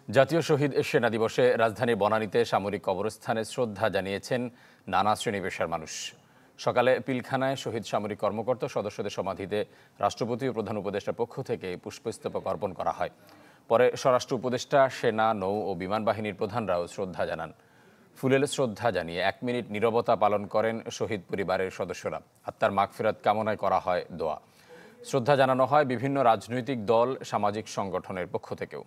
জাতীয় শহীদ সেনা দিবসে রাজধানীর বনানীতে সামরিক কবরস্থানে শ্রদ্ধা জানিয়েছেন নানা শ্রেণী পেশার মানুষ। সকালে পিলখানায় শহীদ সামরিক কর্মকর্তা সদস্যদের সমাধিতে রাষ্ট্রপতি ও প্রধান উপদেষ্টার পক্ষ থেকে পুষ্পস্তবক অর্পণ করা হয়। পরে স্বরাষ্ট্র উপদেষ্টা, সেনা, নৌ ও বিমান বাহিনীর প্রধানরাও শ্রদ্ধা জানান। ফুলেল শ্রদ্ধা জানিয়ে 1 মিনিট নীরবতা পালন করেন শহীদ পরিবারের সদস্যরা। আত্মার মাগফিরাত কামনায় করা হয় দোয়া। শ্রদ্ধা জানানো হয় বিভিন্ন রাজনৈতিক দল, সামাজিক সংগঠনের পক্ষ থেকেও।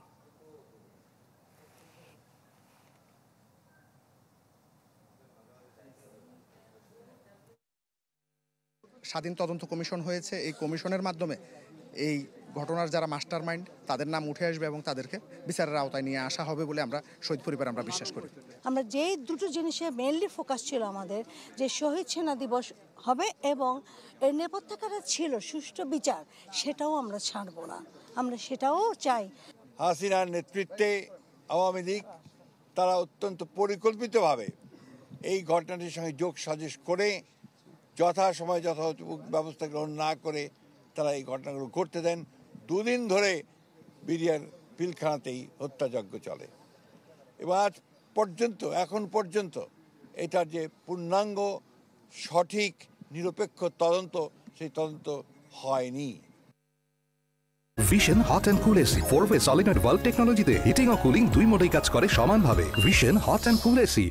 স্বাধীন তদন্ত কমিশন হয়েছে। এই কমিশনের মাধ্যমে এই ঘটনার যারা মাস্টার মাইন্ড তাদের নাম উঠে আসবে এবং তাদেরকে বিচারের আওতায় নিয়ে আসা হবে বলে আমরা শহীদ পরিবার আমরা বিশ্বাস করি। আমরা যেই দুটো জিনিসে মেইনলি ফোকাস ছিল আমাদের, যে শহীদ সেনা দিবস হবে এবং এর নেপথ্যকারে ছিল সুষ্ঠু বিচার, সেটাও আমরা ছাড়ব না, আমরা সেটাও চাই। হাসিনার নেতৃত্বে আওয়ামী লীগ তারা অত্যন্ত পরিকল্পিতভাবে এই ঘটনাটির সঙ্গে যোগ সাজশ করে যথাসময়ে যথাযথ ব্যবস্থা গ্রহণ না করে তারা এই ঘটনাগুলো ঘটতে দেন। 2 দিন ধরে বিডিআর পিলখানাতেই হত্যাযজ্ঞ চলে এবং এখন পর্যন্ত এটার যে পূর্ণাঙ্গ সঠিক নিরপেক্ষ তদন্ত, সেই তদন্ত হয়নি। Vision hot and cool AC 4-way solenoid valve টেকনোলজিতে হিটিং ও কুলিং 2 মোডেই কাজ করে সমানভাবে। Vision hot and cool AC.